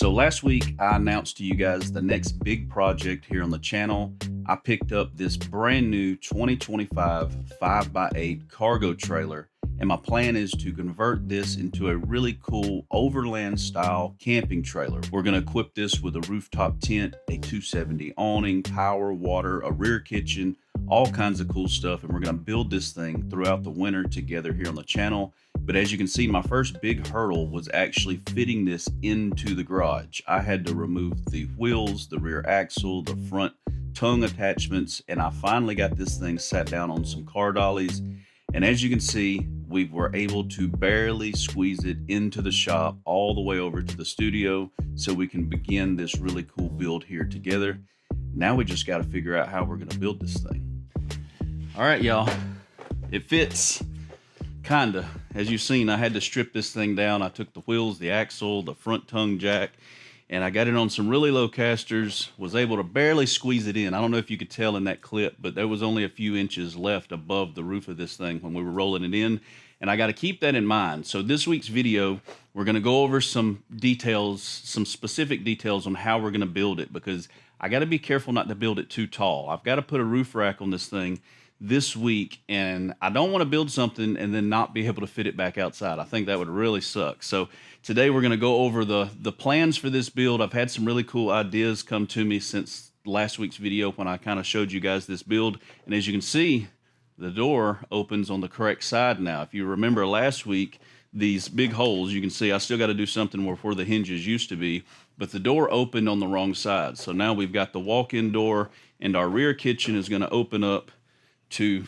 So last week I announced to you guys the next big project here on the channel. I picked up this brand new 2025 5x8 cargo trailer, and my plan is to convert this into a really cool overland style camping trailer. We're going to equip this with a rooftop tent, a 270 awning, power, water, a rear kitchen, all kinds of cool stuff, and we're going to build this thing throughout the winter together here on the channel. But as you can see, my first big hurdle was actually fitting this into the garage. I had to remove the wheels, the rear axle, the front tongue attachments, and I finally got this thing sat down on some car dollies. And as you can see, we were able to barely squeeze it into the shop all the way over to the studio so we can begin this really cool build here together. Now we just got to figure out how we're going to build this thing. All right, y'all, it fits. Kinda. As you've seen, I had to strip this thing down. I took the wheels, the axle, the front tongue jack, and I got it on some really low casters, was able to barely squeeze it in. I don't know if you could tell in that clip, but there was only a few inches left above the roof of this thing when we were rolling it in, and I got to keep that in mind. So this week's video, we're going to go over some details, some specific details on how we're going to build it, because I got to be careful not to build it too tall. I've got to put a roof rack on this thing this week, and I don't want to build something and then not be able to fit it back outside. I think that would really suck. So today we're going to go over the plans for this build. I've had some really cool ideas come to me since last week's video when I kind of showed you guys this build, and as you can see, the door opens on the correct side now. If you remember last week, these big holes, you can see I still got to do something where the hinges used to be, but the door opened on the wrong side. So now we've got the walk-in door, and our rear kitchen is going to open up to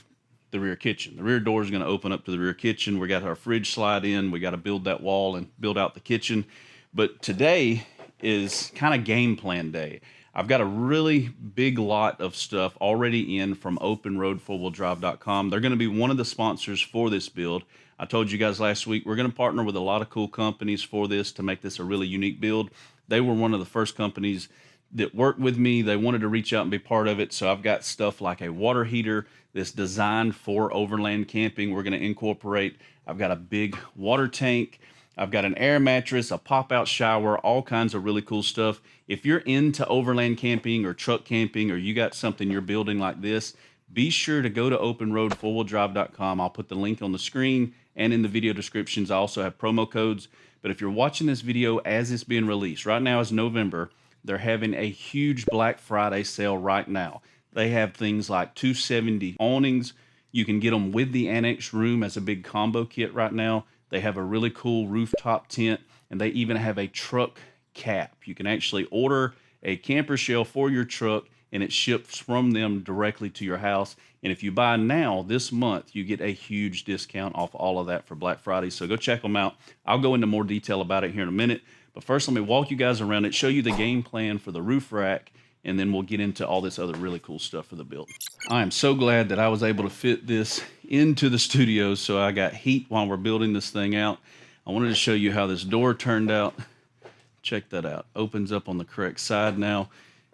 the rear kitchen. The rear door is going to open up to the rear kitchen. We got our fridge slide in. We got to build that wall and build out the kitchen. But today is kind of game plan day. I've got a really big lot of stuff already in from openroad4wheeldrive.com. They're going to be one of the sponsors for this build. I told you guys last week, we're going to partner with a lot of cool companies for this to make this a really unique build. They were one of the first companies that worked with me. They wanted to reach out and be part of it. So I've got stuff like a water heater that's designed for overland camping. We're going to incorporate. I've got a big water tank. I've got an air mattress, a pop-out shower, all kinds of really cool stuff. If you're into overland camping or truck camping, or you got something you're building like this, be sure to go to openroad4wheeldrive.com. I'll put the link on the screen and in the video descriptions. I also have promo codes. But if you're watching this video as it's being released, right now is November, they're having a huge Black Friday sale right now. They have things like 270 awnings. You can get them with the annex room as a big combo kit right now. They have a really cool rooftop tent, and they even have a truck cap. You can actually order a camper shell for your truck, and it ships from them directly to your house. And if you buy now, this month, you get a huge discount off all of that for Black Friday. So go check them out. I'll go into more detail about it here in a minute. But first, let me walk you guys around it, show you the game plan for the roof rack, and then we'll get into all this other really cool stuff for the build. I am so glad that I was able to fit this into the studio, so I got heat while we're building this thing out. I wanted to show you how this door turned out. Check that out. Opens up on the correct side now.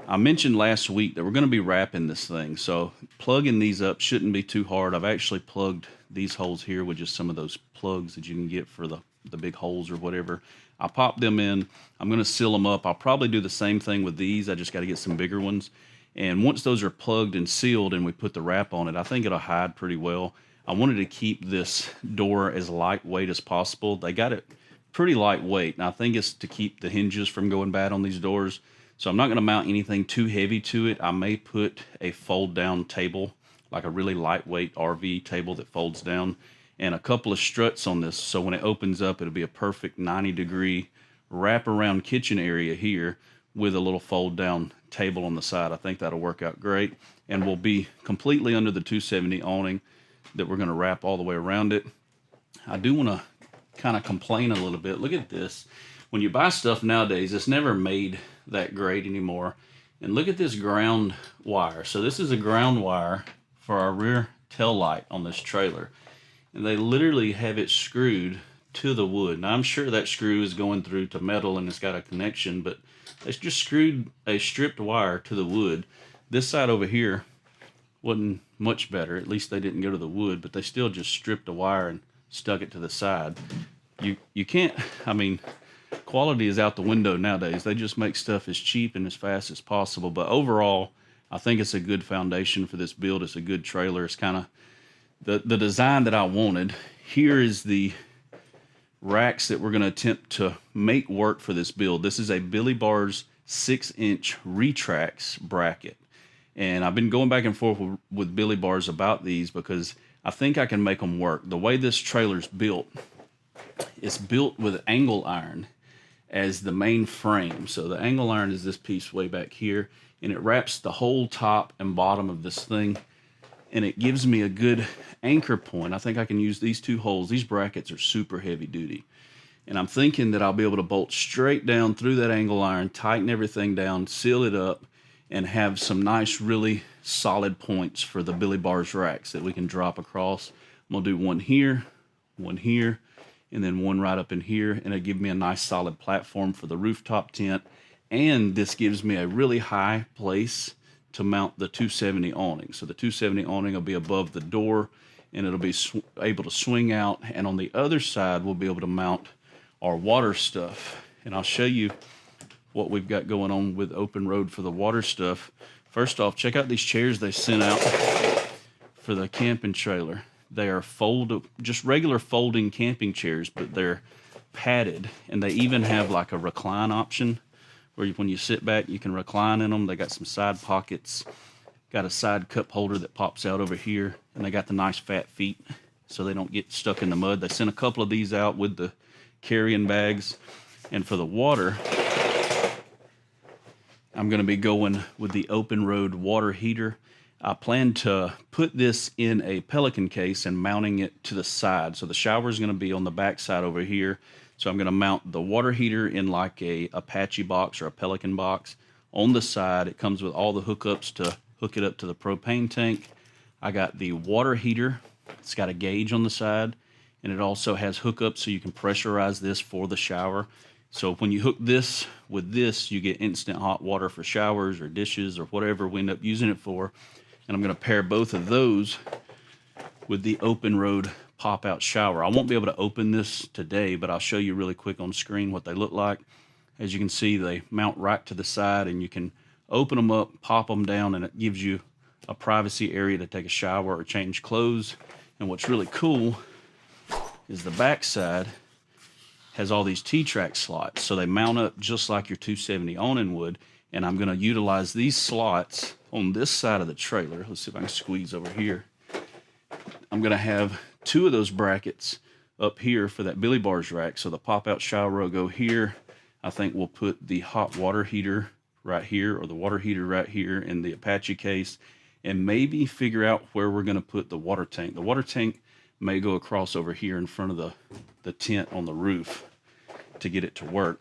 I mentioned last week that we're going to be wrapping this thing, so plugging these up shouldn't be too hard. I've actually plugged these holes here with just some of those plugs that you can get for the big holes or whatever. I'll pop them in. I'm going to seal them up. I'll probably do the same thing with these. I just got to get some bigger ones. And once those are plugged and sealed and we put the wrap on it, I think it'll hide pretty well. I wanted to keep this door as lightweight as possible. They got it pretty lightweight, and I think it's to keep the hinges from going bad on these doors. So I'm not going to mount anything too heavy to it. I may put a fold-down table, like a really lightweight RV table that folds down, and a couple of struts on this, so when it opens up, it'll be a perfect 90-degree wrap-around kitchen area here with a little fold-down table on the side. I think that'll work out great, and we'll be completely under the 270 awning that we're going to wrap all the way around it. I do want to kind of complain a little bit. Look at this. When you buy stuff nowadays, it's never made that great anymore. And look at this ground wire. So this is a ground wire for our rear tail light on this trailer. And they literally have it screwed to the wood. Now, I'm sure that screw is going through to metal and it's got a connection, but they just screwed a stripped wire to the wood. This side over here wasn't much better. At least they didn't go to the wood, but they still just stripped the wire and stuck it to the side. You can't, I mean, quality is out the window nowadays. They just make stuff as cheap and as fast as possible. But overall, I think it's a good foundation for this build. It's a good trailer. It's kind of the design that I wanted. Here is the racks that we're going to attempt to make work for this build. This is a Billie Bars 6-inch retracts bracket. And I've been going back and forth with Billie Bars about these because I think I can make them work. The way this trailer's built, it's built with angle iron as the main frame. So the angle iron is this piece way back here, and it wraps the whole top and bottom of this thing, and it gives me a good anchor point. I think I can use these two holes. These brackets are super heavy duty, and I'm thinking that I'll be able to bolt straight down through that angle iron, tighten everything down, seal it up, and have some nice, really solid points for the Billie Bars racks that we can drop across. I'm gonna do one here, and then one right up in here, and it'll give me a nice solid platform for the rooftop tent. And this gives me a really high place to mount the 270 awning. So the 270 awning will be above the door, and it'll be able to swing out. And on the other side, we'll be able to mount our water stuff. And I'll show you what we've got going on with Open Road for the water stuff. First off, check out these chairs they sent out for the camping trailer. They are just regular folding camping chairs, but they're padded, and they even have like a recline option where when you sit back, you can recline in them. They got some side pockets, got a side cup holder that pops out over here, and they got the nice fat feet so they don't get stuck in the mud. They sent a couple of these out with the carrying bags. And for the water, I'm going to be going with the Open Road water heater. I plan to put this in a Pelican case and mounting it to the side. So the shower is going to be on the back side over here. So I'm going to mount the water heater in like a Apache box or a Pelican box on the side. It comes with all the hookups to hook it up to the propane tank. I got the water heater. It's got a gauge on the side, and it also has hookups so you can pressurize this for the shower. So when you hook this with this, you get instant hot water for showers or dishes or whatever we end up using it for. And I'm going to pair both of those with the Open Road pop-out shower. I won't be able to open this today, but I'll show you really quick on screen what they look like. As you can see, they mount right to the side, and you can open them up, pop them down, and it gives you a privacy area to take a shower or change clothes. And what's really cool is the back side has all these T-track slots, so they mount up just like your 270 awning would. And I'm going to utilize these slots on this side of the trailer. Let's see if I can squeeze over here. I'm going to have two of those brackets up here for that Billie Bars rack. So the pop-out shower will go here. I think we'll put the hot water heater right here, or the water heater right here in the Apache case, and maybe figure out where we're going to put the water tank. The water tank may go across over here in front of the tent on the roof to get it to work.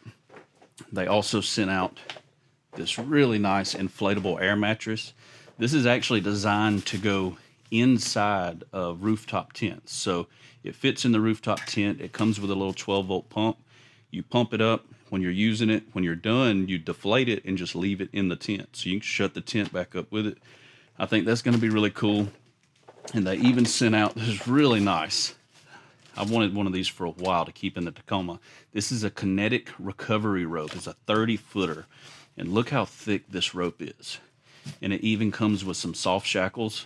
They also sent out this really nice inflatable air mattress. This is actually designed to go inside of rooftop tents. So it fits in the rooftop tent. It comes with a little 12-volt pump. You pump it up when you're using it. When you're done, you deflate it and just leave it in the tent. So you can shut the tent back up with it. I think that's going to be really cool. And they even sent out this really nice, I've wanted one of these for a while to keep in the Tacoma. This is a kinetic recovery rope. It's a 30-footer. And look how thick this rope is. And it even comes with some soft shackles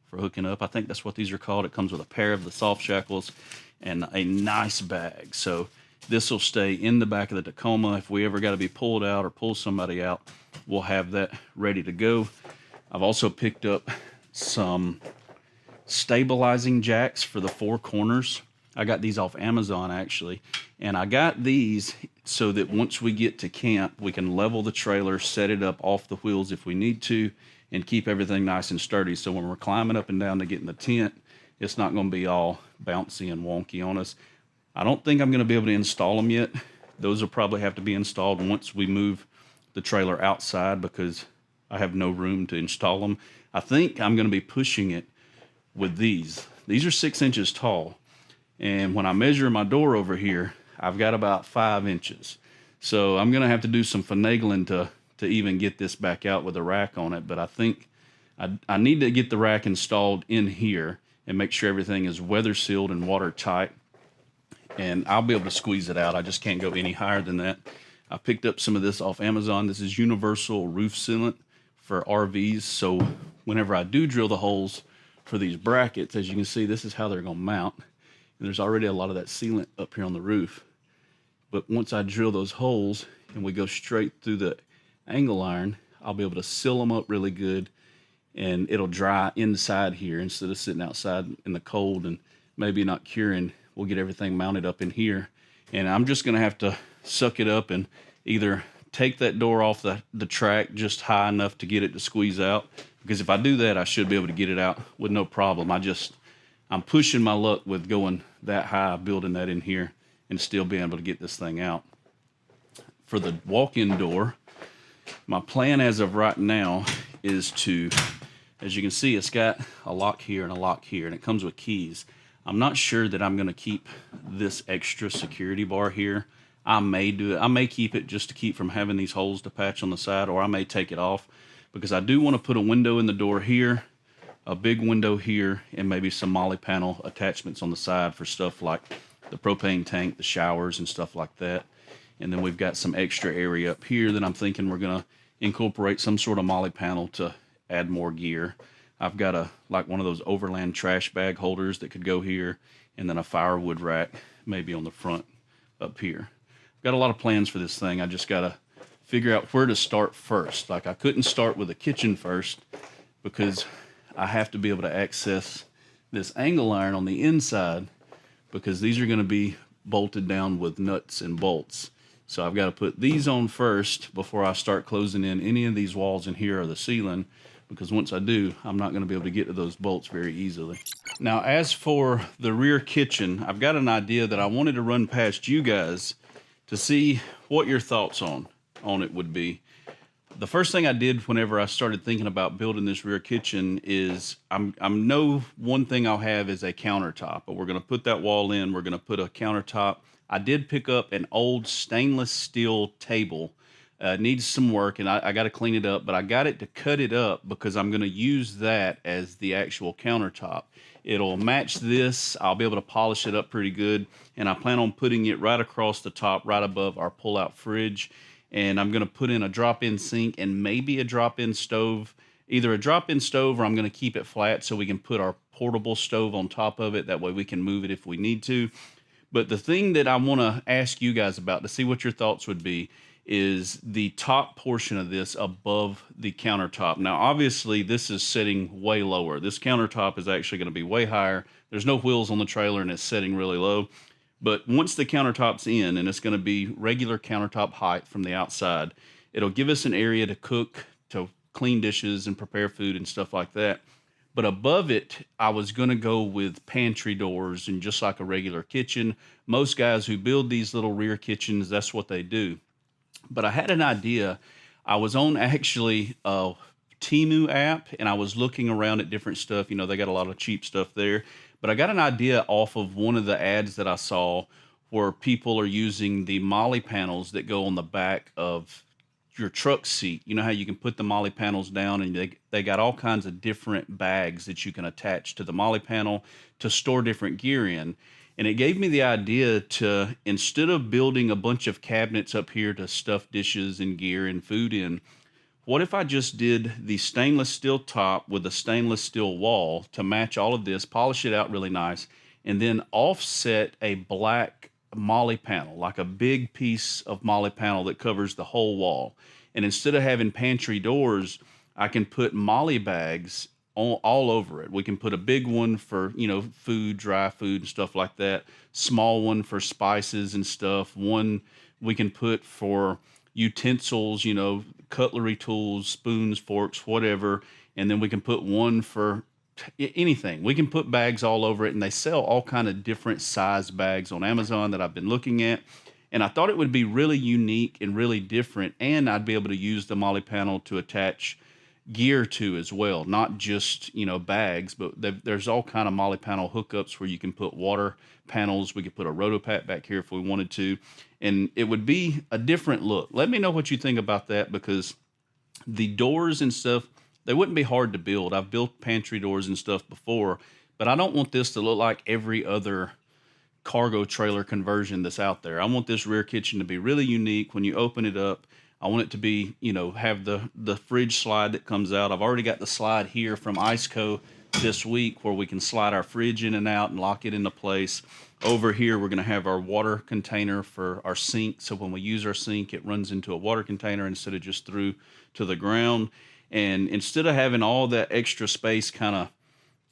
for hooking up. I think that's what these are called. It comes with a pair of the soft shackles and a nice bag. So this will stay in the back of the Tacoma. If we ever got to be pulled out or pull somebody out, we'll have that ready to go. I've also picked up some stabilizing jacks for the four corners. I got these off Amazon actually, and I got these so that once we get to camp, we can level the trailer, set it up off the wheels if we need to, and keep everything nice and sturdy. So when we're climbing up and down to get in the tent, it's not going to be all bouncy and wonky on us. I don't think I'm going to be able to install them yet. Those will probably have to be installed once we move the trailer outside because I have no room to install them. I think I'm going to be pushing it with these. These are 6 inches tall. And when I measure my door over here, I've got about 5 inches. So I'm going to have to do some finagling to even get this back out with a rack on it. But I think I need to get the rack installed in here and make sure everything is weather sealed and watertight. and I'll be able to squeeze it out. I just can't go any higher than that. I picked up some of this off Amazon. This is universal roof sealant for RVs. So whenever I do drill the holes for these brackets, as you can see, this is how they're going to mount. And there's already a lot of that sealant up here on the roof. But once I drill those holes and we go straight through the angle iron, I'll be able to seal them up really good, and it'll dry inside here instead of sitting outside in the cold and maybe not curing. We'll get everything mounted up in here. And I'm just going to have to suck it up and either take that door off the track just high enough to get it to squeeze out, because if I do that, I should be able to get it out with no problem. I'm pushing my luck with going that high, building that in here, and still being able to get this thing out. For the walk-in door, my plan as of right now is to, as you can see, it's got a lock here and a lock here, and it comes with keys. I'm not sure that I'm going to keep this extra security bar here. I may do it. I may keep it just to keep from having these holes to patch on the side, or I may take it off, because I do want to put a window in the door here, a big window here, and maybe some molly panel attachments on the side for stuff like the propane tank, the showers, and stuff like that. And then we've got some extra area up here that I'm thinking we're going to incorporate some sort of molly panel to add more gear. I've got like one of those Overland trash bag holders that could go here, and then a firewood rack maybe on the front up here. I've got a lot of plans for this thing. I just got to figure out where to start first. Like, I couldn't start with the kitchen first because I have to be able to access this angle iron on the inside, because these are going to be bolted down with nuts and bolts. So I've got to put these on first before I start closing in any of these walls in here or the ceiling, because once I do, I'm not going to be able to get to those bolts very easily. Now, as for the rear kitchen, I've got an idea that I wanted to run past you guys to see what your thoughts on it would be. The first thing I did whenever I started thinking about building this rear kitchen is I'm know one thing I'll have is a countertop, but we're going to put that wall in. We're going to put a countertop. I did pick up an old stainless steel table. Needs some work, and I got to clean it up, but I got it to cut it up because I'm going to use that as the actual countertop. It'll match this. I'll be able to polish it up pretty good, and I plan on putting it right across the top, right above our pull-out fridge. And I'm going to put in a drop-in sink and maybe a drop-in stove. Either a drop-in stove, or I'm going to keep it flat so we can put our portable stove on top of it. That way we can move it if we need to. But the thing that I want to ask you guys about to see what your thoughts would be is the top portion of this above the countertop. Now, obviously, this is sitting way lower. This countertop is actually going to be way higher. There's no wheels on the trailer, and it's sitting really low. But once the countertop's in, and it's going to be regular countertop height from the outside, it'll give us an area to cook, to clean dishes and prepare food and stuff like that. But above it, I was going to go with pantry doors, and just like a regular kitchen. Most guys who build these little rear kitchens, that's what they do. But I had an idea. I was on actually a Temu app, and I was looking around at different stuff. You know, they got a lot of cheap stuff there. But I got an idea off of one of the ads that I saw where people are using the molly panels that go on the back of your truck seat. You know how you can put the molly panels down, and they got all kinds of different bags that you can attach to the molly panel to store different gear in. And it gave me the idea to, instead of building a bunch of cabinets up here to stuff dishes and gear and food in, what if I just did the stainless steel top with a stainless steel wall to match all of this, polish it out really nice, and then offset a black molly panel, like a big piece of molly panel that covers the whole wall. And instead of having pantry doors, I can put molly bags all over it. We can put a big one for, you know, food, dry food and stuff like that. Small one for spices and stuff. One we can put for utensils, you know, cutlery tools, spoons, forks, whatever. And then we can put one for anything. We can put bags all over it, and they sell all kind of different size bags on Amazon that I've been looking at. And I thought it would be really unique and really different, and I'd be able to use the molly panel to attach gear to as well, not just, you know, bags, but there's all kind of molly panel hookups where you can put water panels. We could put a rotopat back here if we wanted to, and it would be a different look. Let me know what you think about that, because the doors and stuff, they wouldn't be hard to build. I've built pantry doors and stuff before, but I don't want this to look like every other cargo trailer conversion that's out there. I want this rear kitchen to be really unique. When you open it up, I want it to be, you know, have the fridge slide that comes out. I've already got the slide here from Iceco this week where we can slide our fridge in and out and lock it into place. Over here, we're going to have our water container for our sink. So when we use our sink, it runs into a water container instead of just through to the ground. And instead of having all that extra space kind of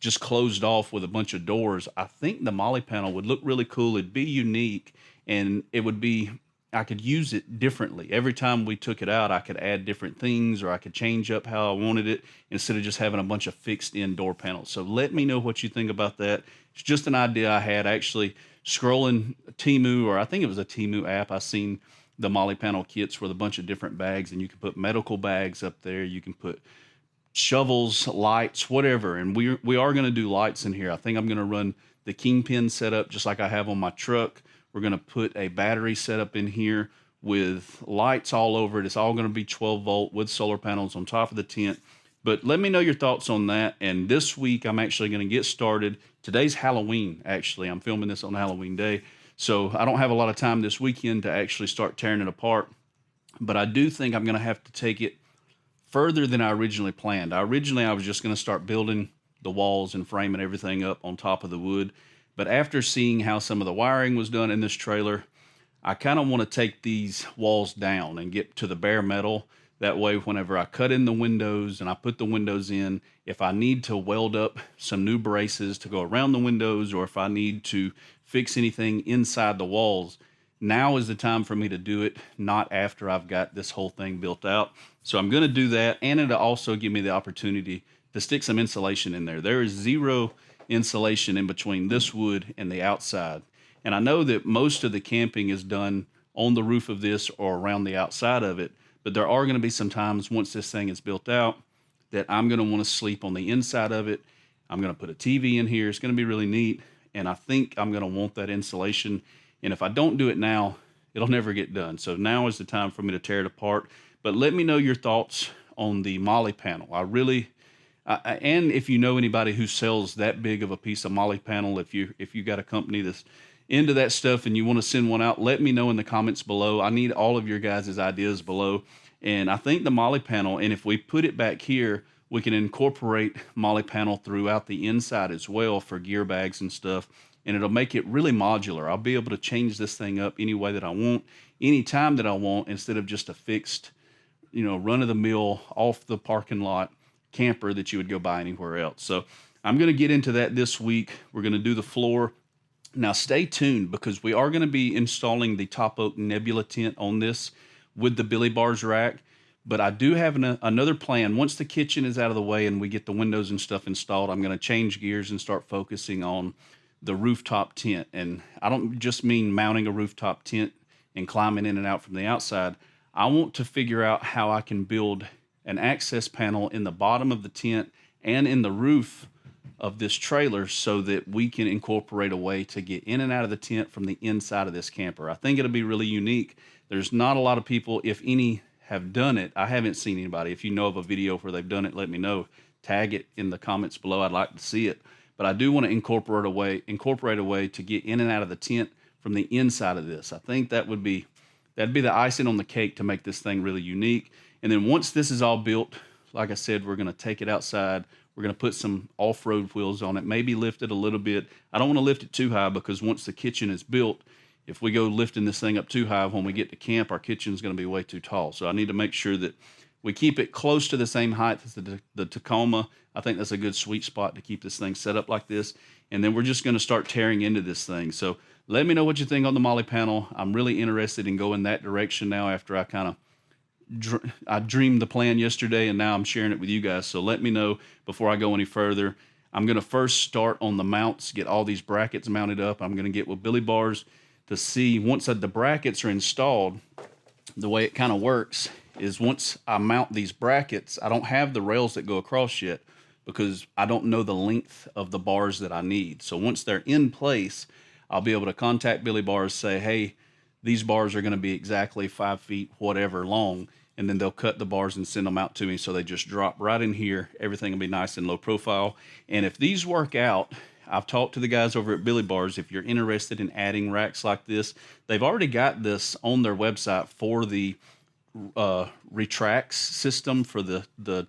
just closed off with a bunch of doors, I think the molly panel would look really cool. It'd be unique, and it would be, I could use it differently. Every time we took it out, I could add different things, or I could change up how I wanted it instead of just having a bunch of fixed indoor panels. So let me know what you think about that. It's just an idea I had actually scrolling Temu, or I think it was a Temu app. I seen the molly panel kits with a bunch of different bags, and you can put medical bags up there. You can put shovels, lights, whatever. And we are going to do lights in here. I think I'm going to run the KingPin setup just like I have on my truck. We're going to put a battery setup in here with lights all over it. It's all going to be 12 volt with solar panels on top of the tent. But let me know your thoughts on that. And this week, I'm actually going to get started. Today's Halloween, actually. I'm filming this on Halloween day. So I don't have a lot of time this weekend to actually start tearing it apart. But I do think I'm going to have to take it further than I originally planned. I was just going to start building the walls and framing everything up on top of the wood. But after seeing how some of the wiring was done in this trailer, I kind of want to take these walls down and get to the bare metal. That way, whenever I cut in the windows and I put the windows in, if I need to weld up some new braces to go around the windows, or if I need to fix anything inside the walls, now is the time for me to do it, not after I've got this whole thing built out. So I'm going to do that, and it'll also give me the opportunity to stick some insulation in there. There is zero insulation in between this wood and the outside. And I know that most of the camping is done on the roof of this or around the outside of it, but there are going to be some times once this thing is built out that I'm going to want to sleep on the inside of it. I'm going to put a TV in here. It's going to be really neat, and I think I'm going to want that insulation. And if I don't do it now, it'll never get done. So now is the time for me to tear it apart. But let me know your thoughts on the molly panel. And if you know anybody who sells that big of a piece of molly panel, if you got a company that's into that stuff and you want to send one out, let me know in the comments below. I need all of your guys' ideas below. And I think the molly panel, and if we put it back here, we can incorporate molly panel throughout the inside as well for gear bags and stuff. And it'll make it really modular. I'll be able to change this thing up any way that I want, anytime that I want, instead of just a fixed, you know, run-of-the-mill, off the parking lot camper that you would go buy anywhere else. So I'm going to get into that this week. We're going to do the floor. Now stay tuned, because we are going to be installing the TopOak Nebula tent on this with the Billie bars rack. But I do have another plan. Once the kitchen is out of the way and we get the windows and stuff installed, I'm going to change gears and start focusing on the rooftop tent. And I don't just mean mounting a rooftop tent and climbing in and out from the outside. I want to figure out how I can build an access panel in the bottom of the tent and in the roof of this trailer so that we can incorporate a way to get in and out of the tent from the inside of this camper. I think it'll be really unique. There's not a lot of people, if any, have done it. I haven't seen anybody. If you know of a video where they've done it, let me know. Tag it in the comments below. I'd like to see it. But I do want to incorporate a way to get in and out of the tent from the inside of this. I think that'd be the icing on the cake to make this thing really unique. And then once this is all built, like I said, we're going to take it outside. We're going to put some off-road wheels on it, maybe lift it a little bit. I don't want to lift it too high, because once the kitchen is built, if we go lifting this thing up too high, when we get to camp, our kitchen's going to be way too tall. So I need to make sure that we keep it close to the same height as the Tacoma. I think that's a good sweet spot to keep this thing set up like this. And then we're just going to start tearing into this thing. So let me know what you think on the molly panel. I'm really interested in going that direction now after I dreamed the plan yesterday, and now I'm sharing it with you guys. So let me know before I go any further. I'm going to first start on the mounts, get all these brackets mounted up. I'm going to get with Billie bars to see, once the brackets are installed, the way it kind of works is once I mount these brackets, I don't have the rails that go across yet because I don't know the length of the bars that I need. So once they're in place, I'll be able to contact Billie bars, say, hey, these bars are going to be exactly 5 feet, whatever long, and then they'll cut the bars and send them out to me. So they just drop right in here. Everything will be nice and low profile. And if these work out, I've talked to the guys over at Billie Bars. If you're interested in adding racks like this, they've already got this on their website for the retracts system for the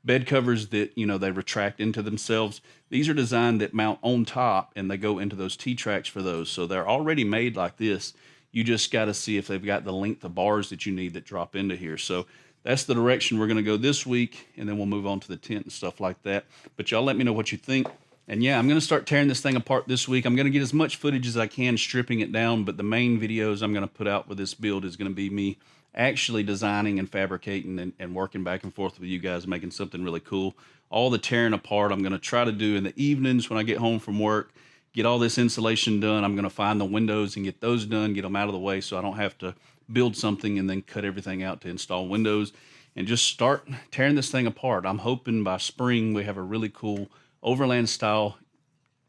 bed covers that, you know, they retract into themselves. These are designed that mount on top and they go into those T-tracks for those. So they're already made like this. You just got to see if they've got the length of bars that you need that drop into here. So that's the direction we're going to go this week, and then we'll move on to the tent and stuff like that. But y'all let me know what you think. And yeah, I'm going to start tearing this thing apart this week. I'm going to get as much footage as I can stripping it down, but the main videos I'm going to put out with this build is going to be me actually designing and fabricating and working back and forth with you guys, making something really cool. All the tearing apart I'm going to try to do in the evenings when I get home from work, get all this insulation done. I'm going to find the windows and get those done, get them out of the way so I don't have to build something and then cut everything out to install windows, and just start tearing this thing apart. I'm hoping by spring we have a really cool overland style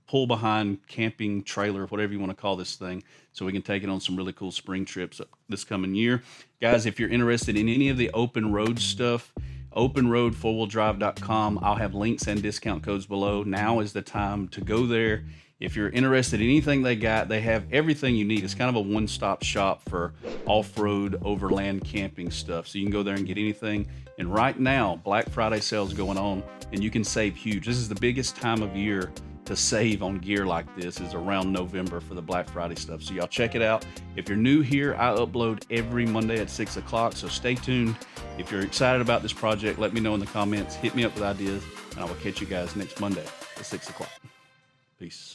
pull behind camping trailer, whatever you want to call this thing, so we can take it on some really cool spring trips this coming year. Guys, if you're interested in any of the open road stuff, openroad4wheeldrive.com. I'll have links and discount codes below. Now is the time to go there. If you're interested in anything they got, they have everything you need. It's kind of a one-stop shop for off-road overland camping stuff. So you can go there and get anything. And right now, Black Friday sales going on, and you can save huge. This is the biggest time of year to save on gear like this, is around November for the Black Friday stuff. So y'all check it out. If you're new here, I upload every Monday at 6 o'clock, so stay tuned. If you're excited about this project, let me know in the comments. Hit me up with ideas, and I will catch you guys next Monday at 6 o'clock. Peace.